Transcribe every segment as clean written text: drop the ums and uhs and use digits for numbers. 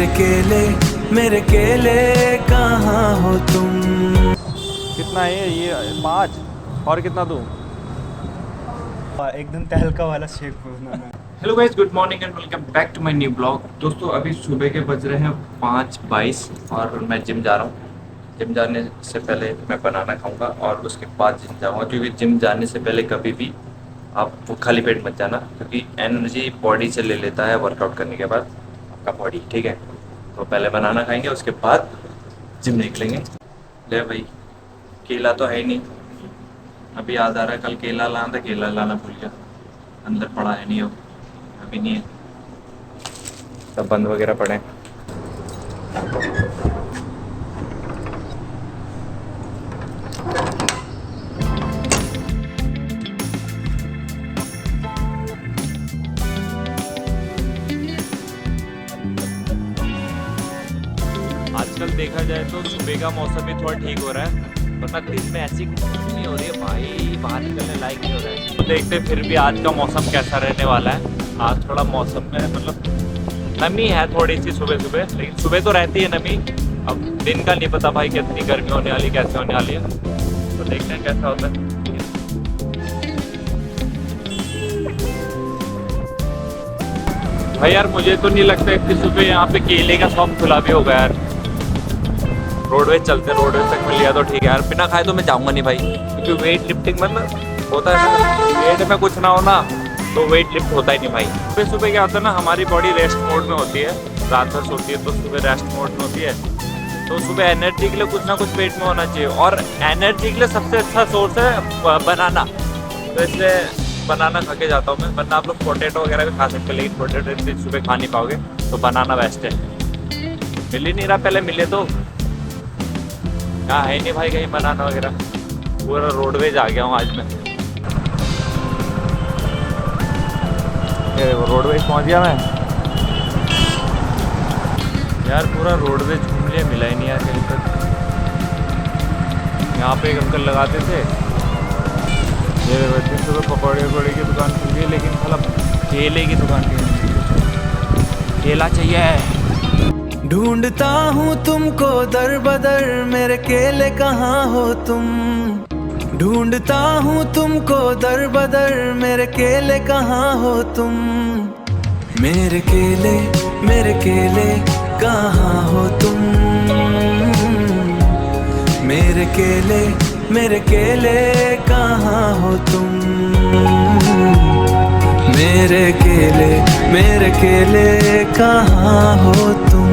मेरे केले कहाँ हो तुम। कितना है ये 5 और कितना दूँ? एकदम तहलका वाला शेक बनाना है। Hello guys, good morning and welcome back to my new blog. दोस्तों अभी सुबह के बज रहे हैं 5:22 और मैं जिम जा रहा हूँ। जिम जाने से पहले मैं बनाना खाऊंगा और उसके बाद जिम जाऊँगा, क्योंकि जिम जाने से पहले कभी भी आप वो खाली पेट मत जाना, क्योंकि एनर्जी बॉडी से ले लेता है वर्कआउट करने के बाद आपका बॉडी, ठीक है। तो पहले बनाना खाएंगे, उसके बाद जिम निकलेंगे। ले भाई, केला तो है ही नहीं, अभी याद आ रहा है कल केला लाना था, केला लाना भूल गया। अंदर पड़ा है नहीं, हो अभी नहीं है, सब बंद वगैरह पड़े हैं। आजकल देखा जाए तो सुबह का मौसम भी थोड़ा ठीक हो रहा है, वरना दिन में ऐसी गर्मी हो रही है भाई, बाहर निकलने लायक नहीं हो रहा है। तो देखते फिर भी आज का मौसम कैसा रहने वाला है। आज थोड़ा मौसम में मतलब नमी है थोड़ी सी सुबह सुबह, लेकिन सुबह तो रहती है नमी। अब दिन का नहीं पता भाई कितनी गर्मी होने वाली, कैसे होने वाली है, तो देखते हैं कैसा होता है। भाई यार मुझे तो नहीं लगता कि सुबह यहाँ पे केले का शॉप खुला भी होगा यार। रोडवेज चलते, रोडवेज तक मिल गया तो ठीक है यार, बिना खाए तो मैं जाऊँगा नहीं भाई, क्योंकि वेट लिफ्टिंग मतलब होता है, वेट में कुछ ना हो ना तो वेट लिफ्ट होता ही नहीं भाई। सुबह सुबह क्या होता है ना, हमारी बॉडी रेस्ट मोड में होती है, रात भर सोती है तो सुबह रेस्ट मोड में होती है। तो सुबह एनर्जी के लिए कुछ ना कुछ पेट में होना चाहिए, और एनर्जी के लिए सबसे अच्छा सोर्स है बनाना। तो इसलिए बनाना खा के जाता हूँ मैं, वरना आप लोग पोटैटो वगैरह भी खा सकते हैं, लेकिन पोटैटो इतनी सुबह खा नहीं पाओगे, तो बनाना बेस्ट है। मिल ही नहीं रहा, पहले मिले तो यहाँ है नहीं भाई कहीं बनाना वगैरह, पूरा रोडवेज आ गया हूँ आज मैं। ये देखो रोडवेज पहुँच गया मैं यार, पूरा रोडवेज घूम लिया, मिला ही नहीं यार कहीं तक। यहाँ पे एक अंकल लगाते थे, ये देखो सुबह पकौड़े वकौड़े की दुकान खुल गई, लेकिन मतलब केले की दुकान की, केला चाहिए। ढूंढता हूँ तुमको दर बदर, मेरे केले कहाँ हो तुम। ढूंढता हूँ तुमको दर बदर, मेरे केले कहाँ हो तुम। मेरे केले कहाँ हो तुम। मेरे केले कहाँ हो तुम। मेरे केले कहाँ हो तुम।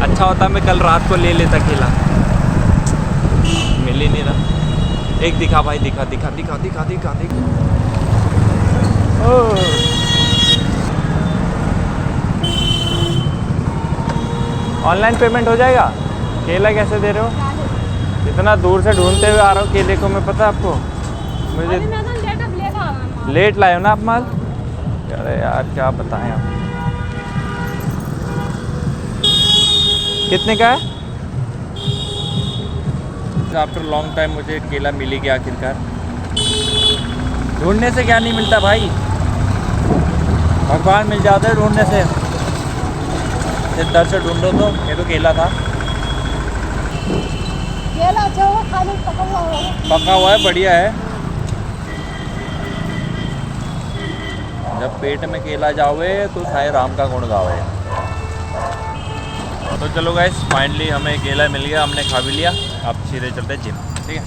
अच्छा होता मैं कल रात को ले लेता केला, मिल ही नहीं रहा। एक दिखा भाई, दिखा। ऑनलाइन पेमेंट हो जाएगा। केला कैसे दे रहे हो? इतना दूर से ढूंढते हुए आ रहा हूँ केले को मैं, पता है आपको? मुझे लेट लाए हो ना आप माल। अरे यार क्या बताएं आप। कितने का है? आफ्टर लॉन्ग टाइम मुझे केला मिल ही गया आखिरकार। ढूंढने से क्या नहीं मिलता भाई, भगवान मिल जाता है ढूंढने से। इस दर से ढूंढो तो ये तो केला था। केला अच्छा हुआ, खाली पका हुआ है, बढ़िया है। जब पेट में केला जावे तो सारे राम का गुण गावे। तो चलो गाइस, फाइनली हमें केला मिल गया, हमने खा भी लिया। अब सीधे चलते जिम, ठीक है।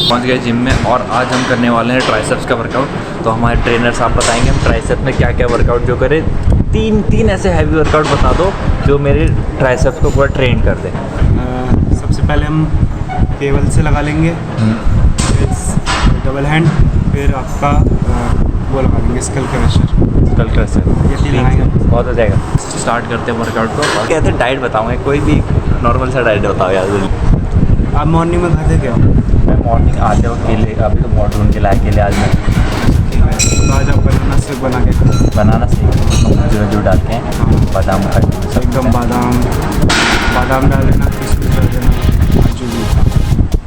पहुंच गए जिम में, और आज हम करने वाले हैं ट्राइसेप्स का वर्कआउट। तो हमारे ट्रेनर साहब बताएंगे हम ट्राइसेप्स में क्या क्या वर्कआउट जो करें। तीन ऐसे हैवी वर्कआउट बता दो जो मेरे ट्राइसेप्स को पूरा ट्रेन कर दे। सबसे पहले हम केबल से लगा लेंगे, फिर डबल हैंड, फिर आपका वो लगा लेंगे स्कल क्रशर। ये तीन लगाएंगे, बहुत हो जाएगा। स्टार्ट करते हैं वर्कआउट को। कहते हैं डाइट बताऊँगा, कोई भी नॉर्मल सा डाइट बताओ यार। आप मॉर्निंग में खाते क्या? मैं मॉर्निंग आते हो केले, अभी तो बहुत ढूंढ के लाए केले आज मैं। तो आज आप बनाना शेक बना के जो डाल के बादाम एकदम बादाम डाल देना, किशमिश डाल देना, काजू भी।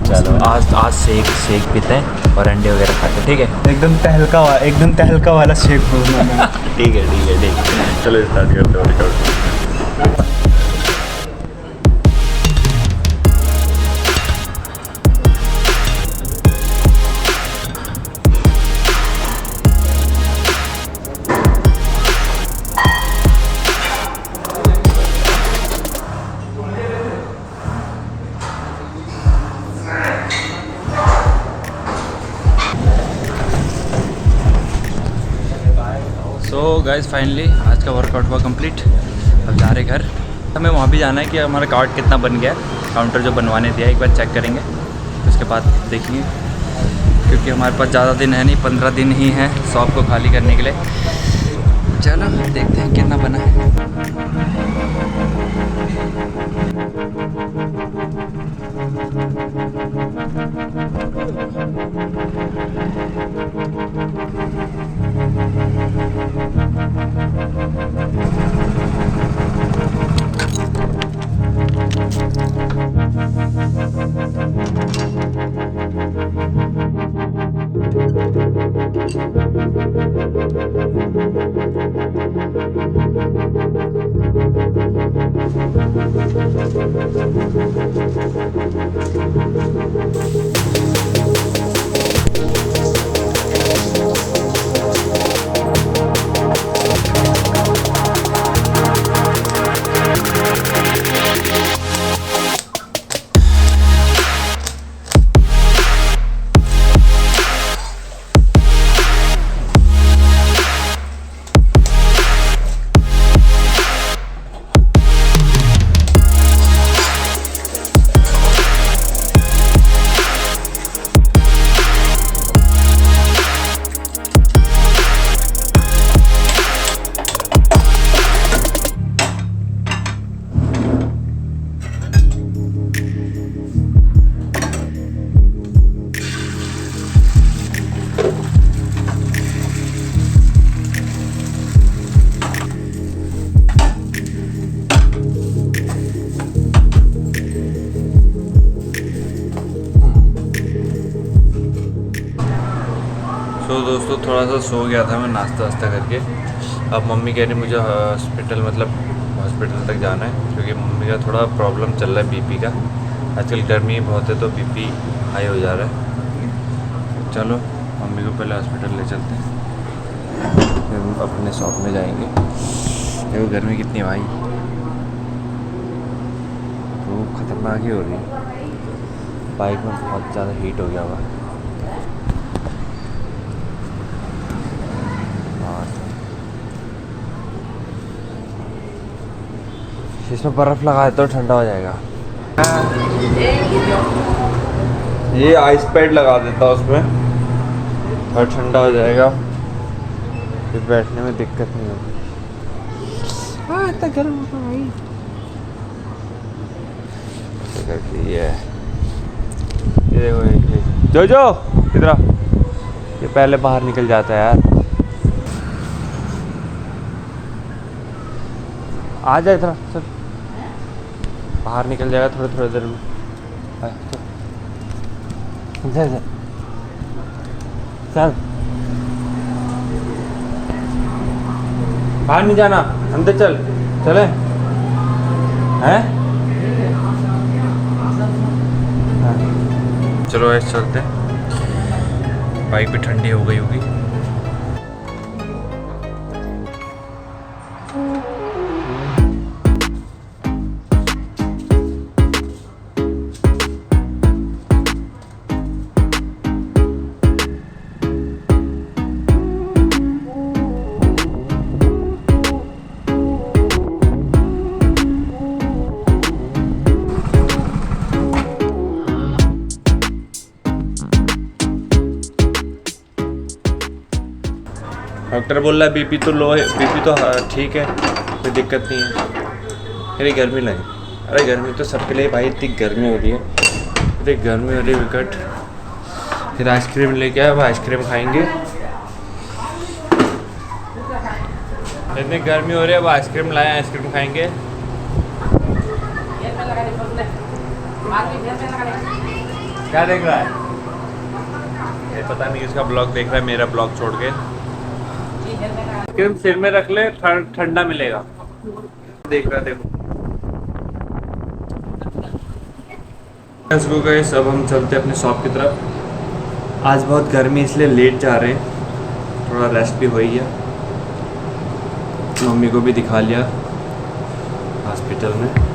चलो आज शेक पीते हैं और अंडे वगैरह खाते हैं, ठीक है। एकदम तहलका वाला शेक बोलना। ठीक है चलो स्टार्ट करते हैं वर्कआउट। सो गाइस फाइनली आज का वर्कआउट हुआ कंप्लीट। अब जा रहे घर। हमें वहाँ भी जाना है कि हमारा कार्ड कितना बन गया है। काउंटर जो बनवाने दिया एक बार चेक करेंगे, उसके बाद देखेंगे, क्योंकि हमारे पास ज़्यादा दिन है नहीं, 15 दिन ही हैं शॉप को खाली करने के लिए। चलो देखते हैं कितना बना है। तो दोस्तों थोड़ा सा सो गया था मैं नाश्ता वास्ता करके। अब मम्मी कह रही मुझे हॉस्पिटल तक जाना है, क्योंकि मम्मी का थोड़ा प्रॉब्लम चल रहा है बीपी का। आजकल गर्मी बहुत है तो बीपी हाई हो जा रहा है। चलो मम्मी को पहले हॉस्पिटल ले चलते हैं, फिर हम अपने शॉप में जाएंगे। देखो गर्मी कितनी भाई, धूप खतरनाक ही हो रही है। बाइक में बहुत ज़्यादा हीट हो गया हुआ है। इसमें बर्फ़ लगाए तो ठंडा हो जाएगा। ये आइस पैड लगा देता उसमें और ठंडा हो जाएगा, फिर बैठने में दिक्कत नहीं होगी। हाँ इतना गर्म होता भाई। ये देखो जो इधर ये पहले बाहर निकल जाता है यार। आ जाए इधर, चल बाहर निकल जाएगा थोड़ी देर में। चल बाहर नहीं जाना, अंदर चल। चले हैं? चलो ऐसे चलते हैं। बाइक भी ठंडी हो गई होगी। डॉक्टर बोल रहा है बीपी तो लो है, बीपी तो ठीक है, कोई दिक्कत नहीं है। अरे गर्मी लगी, अरे गर्मी तो सबके लिए भाई, इतनी गर्मी हो रही है, इतनी गर्मी हो रही है विकट। फिर आइसक्रीम लेके आए, अब आइसक्रीम खाएंगे। इतनी गर्मी हो रही है, अब आइसक्रीम लाए, आइसक्रीम खाएंगे। क्या देख रहा है? ये पता नहीं किसका ब्लॉग देख रहा है, मेरा ब्लॉग छोड़ के। क्रीम सिर में रख ले, ठंडा मिलेगा। देख रहा है, देखो। गाइस, अब हम चलते हैं अपने शॉप की तरफ। आज बहुत गर्मी इसलिए लेट जा रहे हैं, थोड़ा रेस्ट भी हो ही गया। मम्मी को भी दिखा लिया हॉस्पिटल में।